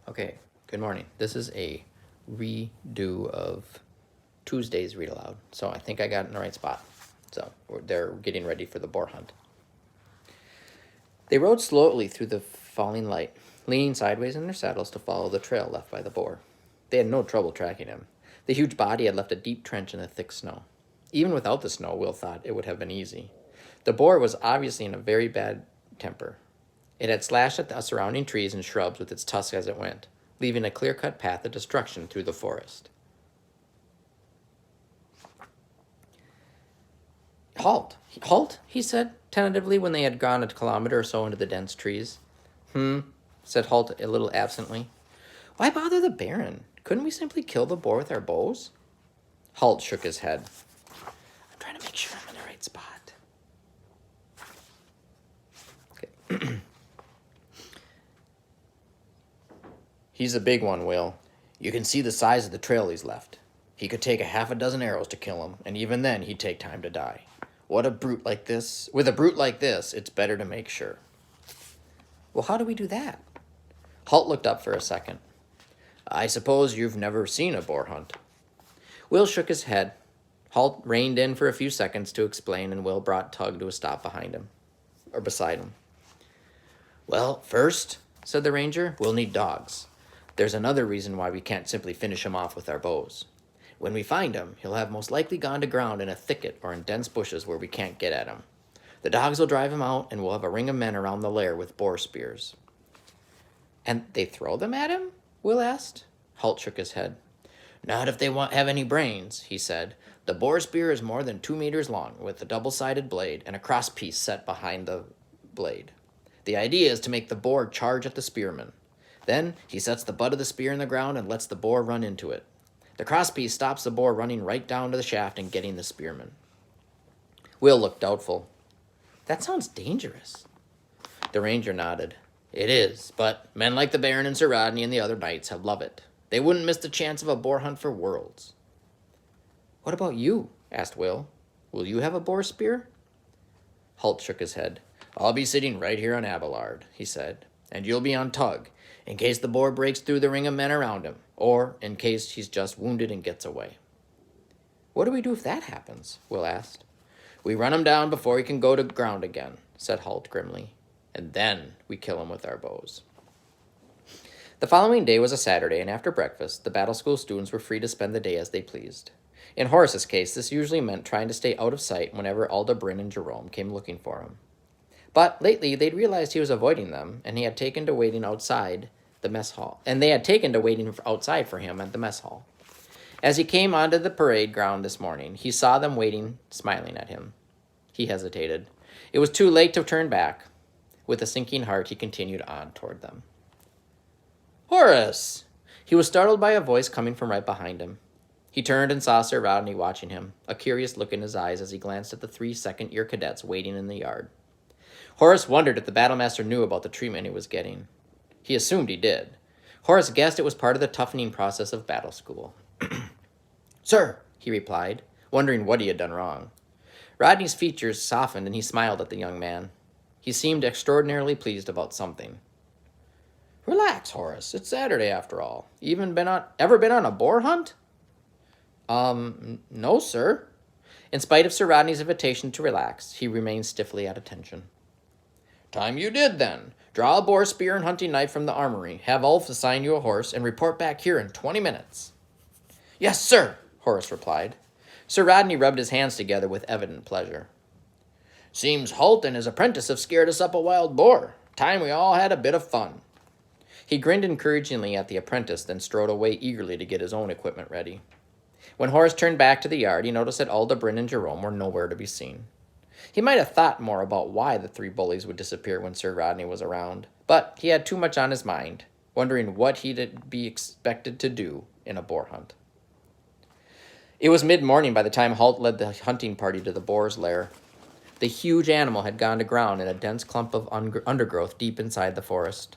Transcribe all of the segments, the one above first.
Okay, good morning. This is a redo of Tuesday's read aloud, so I think I got it in the right spot. So they're getting ready for the boar hunt. They rode slowly through the falling light, leaning sideways in their saddles to follow the trail left by the boar. They had no trouble tracking him. The huge body had left a deep trench in the thick snow. Even without the snow, Will thought it would have been easy. The boar was obviously in a very bad temper. It had slashed at the surrounding trees and shrubs with its tusks as it went, leaving a clear-cut path of destruction through the forest. Halt! Halt! He said, tentatively, when they had gone a kilometer or so into the dense trees. Said Halt a little absently. Why bother the Baron? Couldn't we simply kill the boar with our bows? Halt shook his head. I'm trying to make sure I'm in the right spot. Okay. He's a big one, Will. You can see the size of the trail he's left. He could take a half a dozen arrows to kill him, and even then he'd take time to die. With a brute like this, it's better to make sure. Well, how do we do that? Halt looked up for a second. I suppose you've never seen a boar hunt. Will shook his head. Halt reined in for a few seconds to explain, and Will brought Tug to a stop beside him. Well, first, said the ranger, we'll need dogs. There's another reason why we can't simply finish him off with our bows. When we find him, he'll have most likely gone to ground in a thicket or in dense bushes where we can't get at him. The dogs will drive him out, and we'll have a ring of men around the lair with boar spears. And they throw them at him? Will asked. Halt shook his head. Not if they have any brains, he said. The boar spear is more than 2 meters long, with a double-sided blade and a crosspiece set behind the blade. The idea is to make the boar charge at the spearman. Then he sets the butt of the spear in the ground and lets the boar run into it. The crosspiece stops the boar running right down to the shaft and getting the spearman. Will looked doubtful. That sounds dangerous. The ranger nodded. It is, but men like the Baron and Sir Rodney and the other knights have loved it. They wouldn't miss the chance of a boar hunt for worlds. What about you? Asked Will. Will you have a boar spear? Halt shook his head. I'll be sitting right here on Abelard, he said, and you'll be on Tug, in case the boar breaks through the ring of men around him, or in case he's just wounded and gets away. What do we do if that happens? Will asked. We run him down before he can go to ground again, said Halt grimly, and then we kill him with our bows. The following day was a Saturday, and after breakfast, the battle school students were free to spend the day as they pleased. In Horace's case, this usually meant trying to stay out of sight whenever Alda Bryn and Jerome came looking for him. But lately, they'd realized he was avoiding them, and he had taken to waiting outside the mess hall. And they had taken to waiting outside for him at the mess hall. As he came onto the parade ground this morning, he saw them waiting, smiling at him. He hesitated. It was too late to turn back. With a sinking heart, he continued on toward them. Horace! He was startled by a voice coming from right behind him. He turned and saw Sir Rodney watching him, a curious look in his eyes as he glanced at the 3 second-year cadets waiting in the yard. Horace wondered if the battlemaster knew about the treatment he was getting. He assumed he did. Horace guessed it was part of the toughening process of battle school. Sir, he replied, wondering what he had done wrong. Rodney's features softened and he smiled at the young man. He seemed extraordinarily pleased about something. Relax, Horace. It's Saturday after all. Ever been on a boar hunt? No, sir. In spite of Sir Rodney's invitation to relax, he remained stiffly at attention. Time you did, then. Draw a boar spear and hunting knife from the armory, have Ulf assign you a horse, and report back here in 20 minutes. Yes, sir, Horace replied. Sir Rodney rubbed his hands together with evident pleasure. Seems Halt and his apprentice have scared us up a wild boar. Time we all had a bit of fun. He grinned encouragingly at the apprentice, then strode away eagerly to get his own equipment ready. When Horace turned back to the yard, he noticed that Alda Bryn and Jerome were nowhere to be seen. He might have thought more about why the 3 bullies would disappear when Sir Rodney was around, but he had too much on his mind, wondering what he'd be expected to do in a boar hunt. It was mid-morning by the time Halt led the hunting party to the boar's lair. The huge animal had gone to ground in a dense clump of undergrowth deep inside the forest.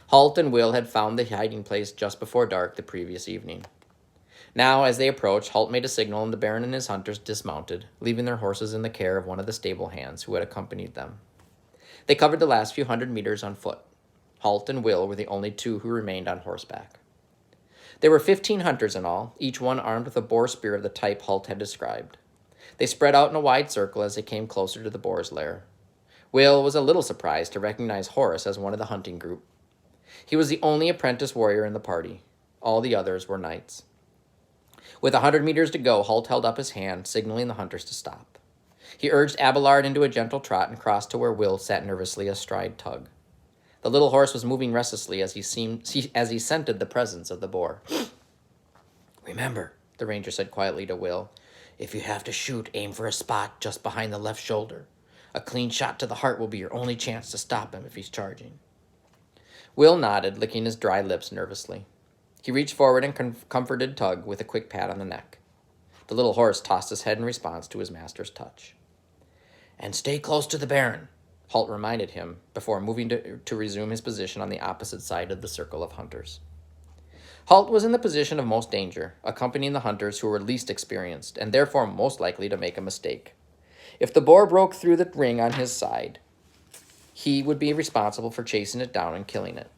Halt and Will had found the hiding place just before dark the previous evening. Now, as they approached, Halt made a signal and the Baron and his hunters dismounted, leaving their horses in the care of one of the stable hands who had accompanied them. They covered the last few hundred meters on foot. Halt and Will were the only two who remained on horseback. There were 15 hunters in all, each one armed with a boar spear of the type Halt had described. They spread out in a wide circle as they came closer to the boar's lair. Will was a little surprised to recognize Horace as one of the hunting group. He was the only apprentice warrior in the party. All the others were knights. With 100 meters to go, Halt held up his hand, signaling the hunters to stop. He urged Abelard into a gentle trot and crossed to where Will sat nervously astride Tug. The little horse was moving restlessly as he scented the presence of the boar. "Remember," the ranger said quietly to Will, "if you have to shoot, aim for a spot just behind the left shoulder. A clean shot to the heart will be your only chance to stop him if he's charging." Will nodded, licking his dry lips nervously. He reached forward and comforted Tug with a quick pat on the neck. The little horse tossed his head in response to his master's touch. "And stay close to the Baron," Halt reminded him before moving to resume his position on the opposite side of the circle of hunters. Halt was in the position of most danger, accompanying the hunters who were least experienced and therefore most likely to make a mistake. If the boar broke through the ring on his side, he would be responsible for chasing it down and killing it.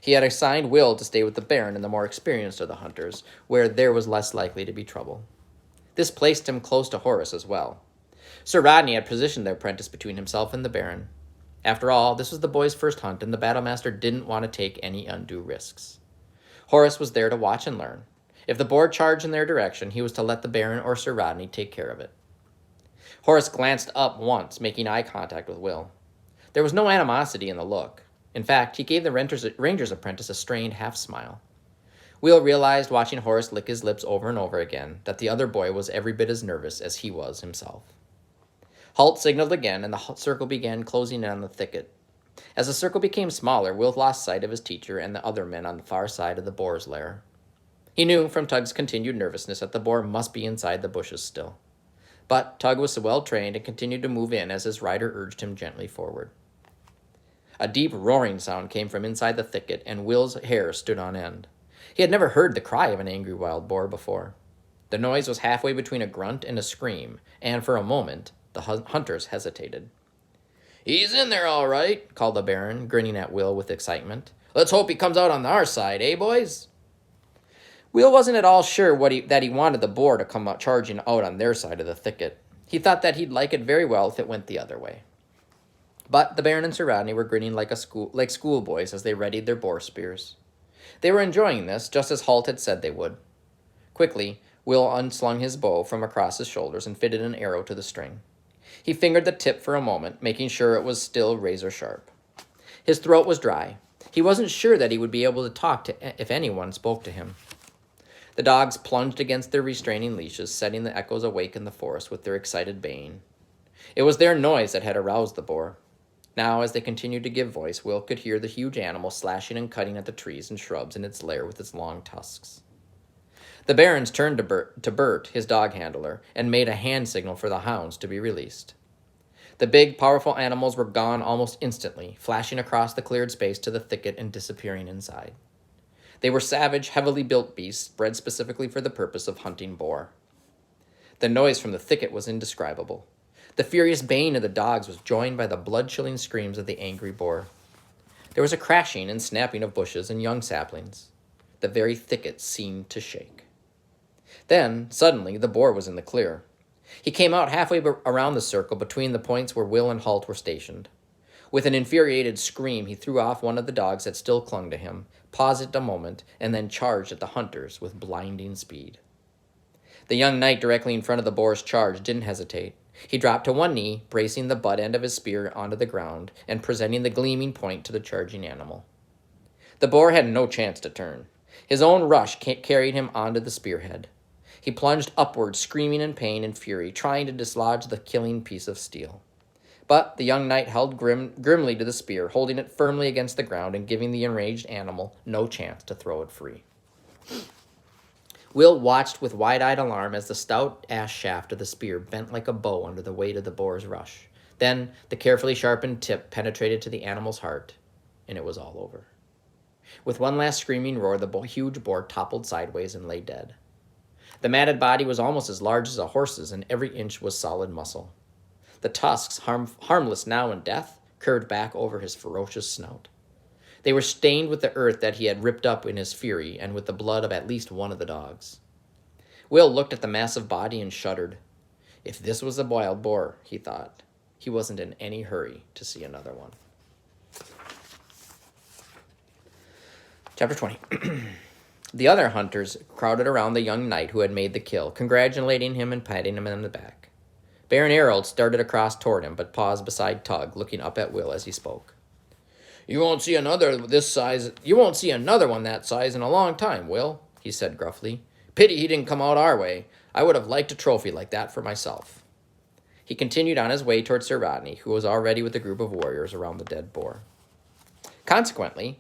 He had assigned Will to stay with the Baron and the more experienced of the hunters, where there was less likely to be trouble. This placed him close to Horace as well. Sir Rodney had positioned the apprentice between himself and the Baron. After all, this was the boy's first hunt, and the Battlemaster didn't want to take any undue risks. Horace was there to watch and learn. If the boar charged in their direction, he was to let the Baron or Sir Rodney take care of it. Horace glanced up once, making eye contact with Will. There was no animosity in the look. In fact, he gave the ranger's apprentice a strained half-smile. Will realized, watching Horace lick his lips over and over again, that the other boy was every bit as nervous as he was himself. Halt signaled again, and the circle began closing in on the thicket. As the circle became smaller, Will lost sight of his teacher and the other men on the far side of the boar's lair. He knew from Tug's continued nervousness that the boar must be inside the bushes still. But Tug was well trained and continued to move in as his rider urged him gently forward. A deep roaring sound came from inside the thicket, and Will's hair stood on end. He had never heard the cry of an angry wild boar before. The noise was halfway between a grunt and a scream, and for a moment, the hunters hesitated. "He's in there all right," called the Baron, grinning at Will with excitement. "Let's hope he comes out on our side, eh, boys?" Will wasn't at all sure that he wanted the boar to come out charging out on their side of the thicket. He thought that he'd like it very well if it went the other way. But the Baron and Sir Rodney were grinning like schoolboys as they readied their boar spears. They were enjoying this, just as Halt had said they would. Quickly, Will unslung his bow from across his shoulders and fitted an arrow to the string. He fingered the tip for a moment, making sure it was still razor sharp. His throat was dry. He wasn't sure that he would be able to talk if anyone spoke to him. The dogs plunged against their restraining leashes, setting the echoes awake in the forest with their excited baying. It was their noise that had aroused the boar. Now, as they continued to give voice, Will could hear the huge animal slashing and cutting at the trees and shrubs in its lair with its long tusks. The Barons turned to Bert, his dog handler, and made a hand signal for the hounds to be released. The big, powerful animals were gone almost instantly, flashing across the cleared space to the thicket and disappearing inside. They were savage, heavily built beasts, bred specifically for the purpose of hunting boar. The noise from the thicket was indescribable. The furious baying of the dogs was joined by the blood-chilling screams of the angry boar. There was a crashing and snapping of bushes and young saplings. The very thicket seemed to shake. Then, suddenly, the boar was in the clear. He came out halfway around the circle between the points where Will and Halt were stationed. With an infuriated scream, he threw off one of the dogs that still clung to him, paused a moment, and then charged at the hunters with blinding speed. The young knight directly in front of the boar's charge didn't hesitate. He dropped to one knee, bracing the butt end of his spear onto the ground and presenting the gleaming point to the charging animal. The boar had no chance to turn. His own rush carried him onto the spearhead. He plunged upward, screaming in pain and fury, trying to dislodge the killing piece of steel. But the young knight held grimly to the spear, holding it firmly against the ground and giving the enraged animal no chance to throw it free. Will watched with wide-eyed alarm as the stout ash shaft of the spear bent like a bow under the weight of the boar's rush. Then the carefully sharpened tip penetrated to the animal's heart, and it was all over. With one last screaming roar, the huge boar toppled sideways and lay dead. The matted body was almost as large as a horse's, and every inch was solid muscle. The tusks, harmless now in death, curved back over his ferocious snout. They were stained with the earth that he had ripped up in his fury and with the blood of at least one of the dogs. Will looked at the massive body and shuddered. If this was a wild boar, he thought, he wasn't in any hurry to see another one. Chapter 20. The other hunters crowded around the young knight who had made the kill, congratulating him and patting him on the back. Baron Harold started across toward him, but paused beside Tug, looking up at Will as he spoke. You won't see another one that size in a long time, Will, he said gruffly. Pity he didn't come out our way. I would have liked a trophy like that for myself. He continued on his way toward Sir Rodney, who was already with a group of warriors around the dead boar. Consequently,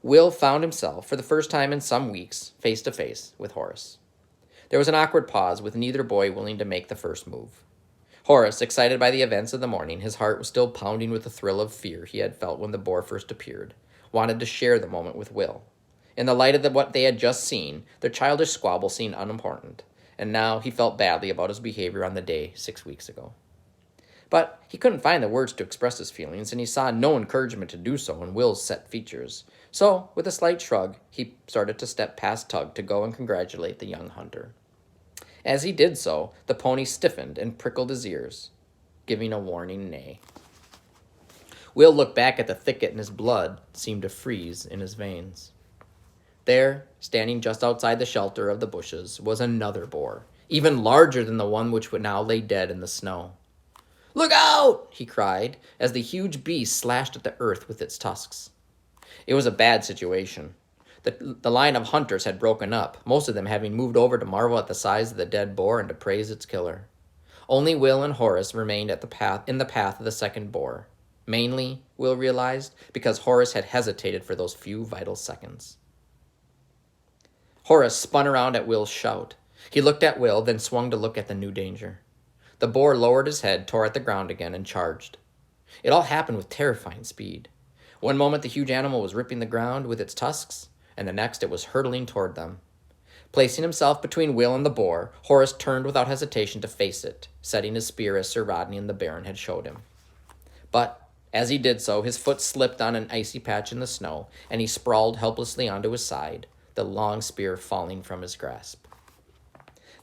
Will found himself, for the first time in some weeks, face to face with Horace. There was an awkward pause, with neither boy willing to make the first move. Horace, excited by the events of the morning, his heart was still pounding with the thrill of fear he had felt when the boar first appeared, wanted to share the moment with Will. In the light of what they had just seen, their childish squabble seemed unimportant, and now he felt badly about his behavior on the day 6 weeks ago. But he couldn't find the words to express his feelings, and he saw no encouragement to do so in Will's set features. So, with a slight shrug, he started to step past Tug to go and congratulate the young hunter. As he did so, the pony stiffened and prickled his ears, giving a warning neigh. Will looked back at the thicket, and his blood seemed to freeze in his veins. There, standing just outside the shelter of the bushes, was another boar, even larger than the one which would now lay dead in the snow. Look out! He cried, as the huge beast slashed at the earth with its tusks. It was a bad situation. The line of hunters had broken up, most of them having moved over to marvel at the size of the dead boar and to praise its killer. Only Will and Horace remained in the path of the second boar. Mainly, Will realized, because Horace had hesitated for those few vital seconds. Horace spun around at Will's shout. He looked at Will, then swung to look at the new danger. The boar lowered his head, tore at the ground again, and charged. It all happened with terrifying speed. One moment the huge animal was ripping the ground with its tusks, and the next it was hurtling toward them. Placing himself between Will and the boar, Horace turned without hesitation to face it, setting his spear as Sir Rodney and the Baron had showed him. But, as he did so, his foot slipped on an icy patch in the snow, and he sprawled helplessly onto his side, the long spear falling from his grasp.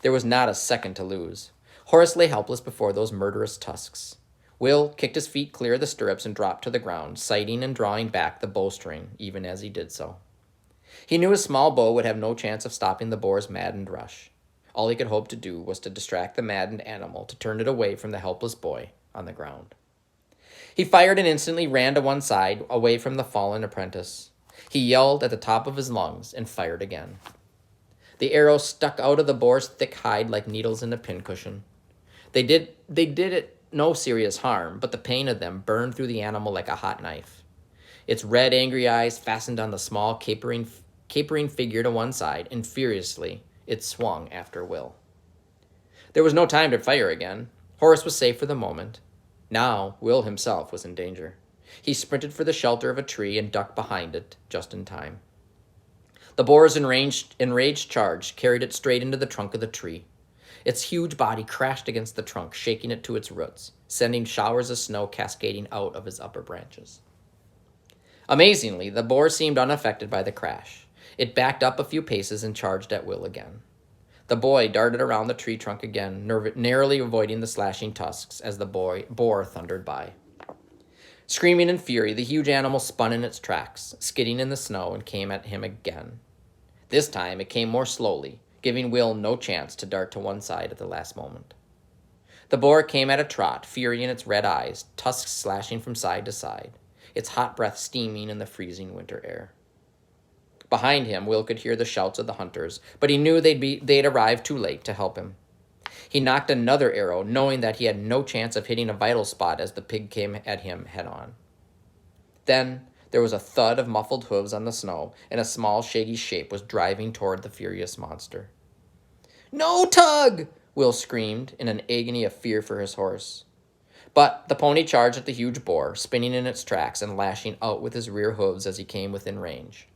There was not a second to lose. Horace lay helpless before those murderous tusks. Will kicked his feet clear of the stirrups and dropped to the ground, sighting and drawing back the bowstring even as he did so. He knew his small bow would have no chance of stopping the boar's maddened rush. All he could hope to do was to distract the maddened animal, to turn it away from the helpless boy on the ground. He fired and instantly ran to one side, away from the fallen apprentice. He yelled at the top of his lungs and fired again. The arrow stuck out of the boar's thick hide like needles in a pincushion. They did it no serious harm, but the pain of them burned through the animal like a hot knife. Its red, angry eyes fastened on the small, capering figure to one side, and furiously it swung after Will. There was no time to fire again. Horace was safe for the moment. Now, Will himself was in danger. He sprinted for the shelter of a tree and ducked behind it, just in time. The boar's enraged charge carried it straight into the trunk of the tree. Its huge body crashed against the trunk, shaking it to its roots, sending showers of snow cascading out of its upper branches. Amazingly, the boar seemed unaffected by the crash. It backed up a few paces and charged at Will again. The boy darted around the tree trunk again, narrowly avoiding the slashing tusks as the boar thundered by. Screaming in fury, the huge animal spun in its tracks, skidding in the snow, and came at him again. This time it came more slowly, giving Will no chance to dart to one side at the last moment. The boar came at a trot, fury in its red eyes, tusks slashing from side to side, its hot breath steaming in the freezing winter air. Behind him, Will could hear the shouts of the hunters, but he knew they'd arrived too late to help him. He knocked another arrow, knowing that he had no chance of hitting a vital spot as the pig came at him head-on. Then there was a thud of muffled hooves on the snow, and a small, shaggy shape was driving toward the furious monster. "No, Tug!" Will screamed, in an agony of fear for his horse. But the pony charged at the huge boar, spinning in its tracks and lashing out with his rear hooves as he came within range.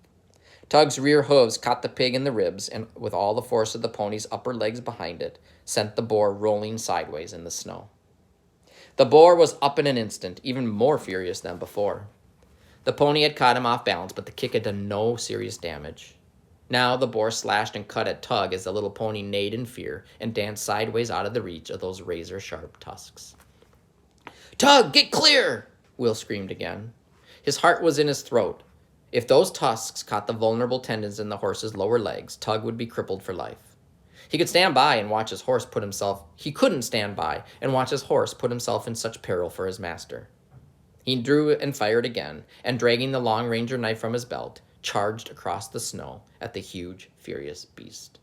Tug's rear hooves caught the pig in the ribs, and with all the force of the pony's upper legs behind it, sent the boar rolling sideways in the snow. The boar was up in an instant, even more furious than before. The pony had caught him off balance, but the kick had done no serious damage. Now the boar slashed and cut at Tug as the little pony neighed in fear and danced sideways out of the reach of those razor-sharp tusks. "Tug, get clear!" Will screamed again. His heart was in his throat. If those tusks caught the vulnerable tendons in the horse's lower legs, Tug would be crippled for life. He couldn't stand by and watch his horse put himself in such peril for his master. He drew and fired again, and dragging the long ranger knife from his belt, charged across the snow at the huge, furious beast.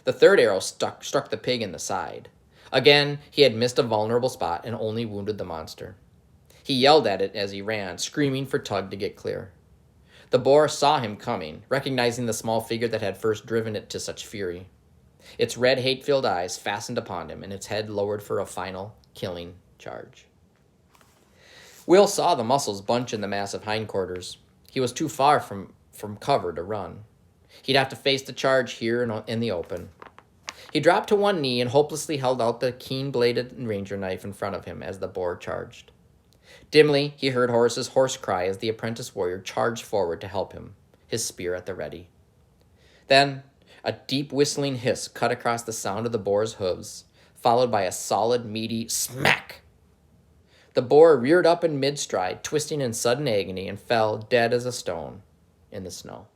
The third arrow struck the pig in the side. Again, he had missed a vulnerable spot and only wounded the monster. He yelled at it as he ran, screaming for Tug to get clear. The boar saw him coming, recognizing the small figure that had first driven it to such fury. Its red, hate-filled eyes fastened upon him, and its head lowered for a final, killing charge. Will saw the muscles bunch in the massive hindquarters. He was too far from cover to run. He'd have to face the charge here in the open. He dropped to one knee and hopelessly held out the keen-bladed ranger knife in front of him as the boar charged. Dimly, he heard Horace's hoarse cry as the apprentice warrior charged forward to help him, his spear at the ready. Then, a deep whistling hiss cut across the sound of the boar's hooves, followed by a solid, meaty smack. The boar reared up in mid-stride, twisting in sudden agony, and fell dead as a stone in the snow.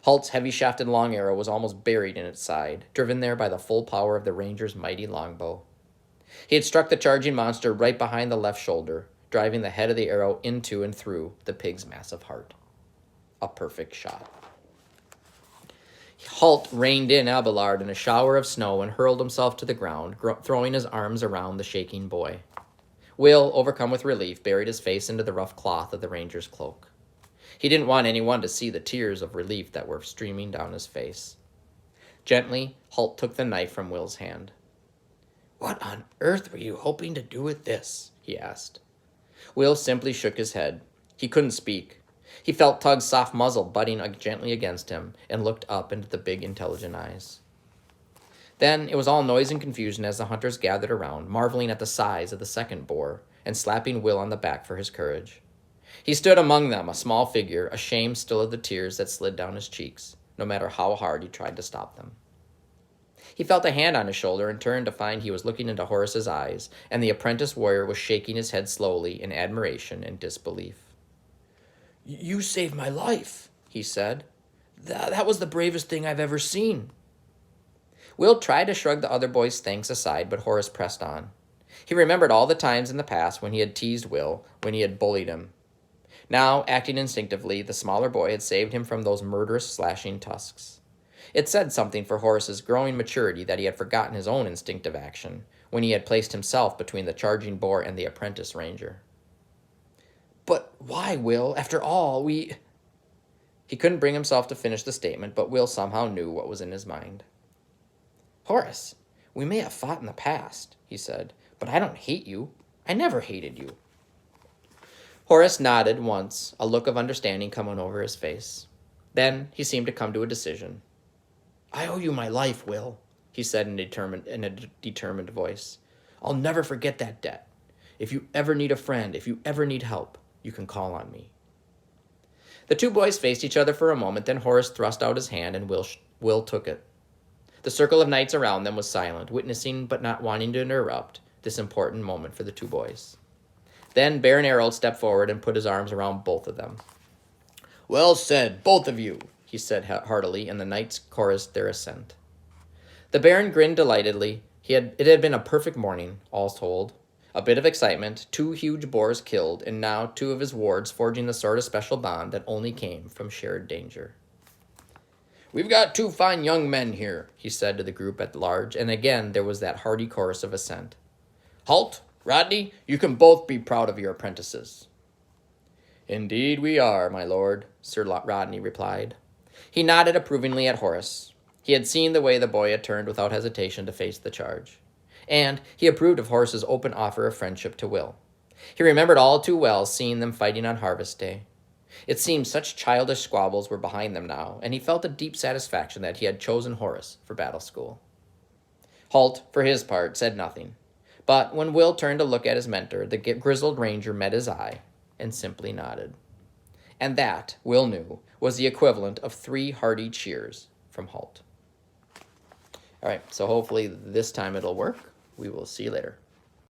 Halt's heavy-shafted long arrow was almost buried in its side, driven there by the full power of the ranger's mighty longbow. He had struck the charging monster right behind the left shoulder, driving the head of the arrow into and through the pig's massive heart. A perfect shot. Halt reined in Abelard in a shower of snow and hurled himself to the ground, throwing his arms around the shaking boy. Will, overcome with relief, buried his face into the rough cloth of the ranger's cloak. He didn't want anyone to see the tears of relief that were streaming down his face. Gently, Halt took the knife from Will's hand. "What on earth were you hoping to do with this?" he asked. Will simply shook his head. He couldn't speak. He felt Tug's soft muzzle butting gently against him and looked up into the big, intelligent eyes. Then it was all noise and confusion as the hunters gathered around, marveling at the size of the second boar and slapping Will on the back for his courage. He stood among them, a small figure, ashamed still of the tears that slid down his cheeks, no matter how hard he tried to stop them. He felt a hand on his shoulder and turned to find he was looking into Horace's eyes, and the apprentice warrior was shaking his head slowly in admiration and disbelief. "You saved my life," he said. That was the bravest thing I've ever seen." Will tried to shrug the other boy's thanks aside, but Horace pressed on. He remembered all the times in the past when he had teased Will, when he had bullied him. Now, acting instinctively, the smaller boy had saved him from those murderous, slashing tusks. It said something for Horace's growing maturity that he had forgotten his own instinctive action when he had placed himself between the charging boar and the apprentice ranger. "But why, Will? After all, we—" He couldn't bring himself to finish the statement, but Will somehow knew what was in his mind. "Horace, we may have fought in the past," he said, "but I don't hate you. I never hated you." Horace nodded once, a look of understanding coming over his face. Then he seemed to come to a decision. "I owe you my life, Will," he said in a determined voice. "I'll never forget that debt. If you ever need a friend, if you ever need help, you can call on me." The two boys faced each other for a moment, then Horace thrust out his hand and Will took it. The circle of knights around them was silent, witnessing but not wanting to interrupt this important moment for the two boys. Then Baron Harold stepped forward and put his arms around both of them. "Well said, both of you," he said heartily, and the knights chorused their assent. The Baron grinned delightedly. It had been a perfect morning, all told. A bit of excitement, 2 huge boars killed, and now 2 of his wards forging the sort of special bond that only came from shared danger. "We've got 2 fine young men here," he said to the group at large, and again there was that hearty chorus of assent. "Halt, Rodney, you can both be proud of your apprentices." "Indeed we are, my lord," Sir Rodney replied. He nodded approvingly at Horace. He had seen the way the boy had turned without hesitation to face the charge. And he approved of Horace's open offer of friendship to Will. He remembered all too well seeing them fighting on Harvest Day. It seemed such childish squabbles were behind them now, and he felt a deep satisfaction that he had chosen Horace for battle school. Halt, for his part, said nothing, But when Will turned to look at his mentor, the grizzled ranger met his eye and simply nodded. And that, Will knew, was the equivalent of 3 hearty cheers from Halt. All right, so hopefully this time it'll work. We will see you later.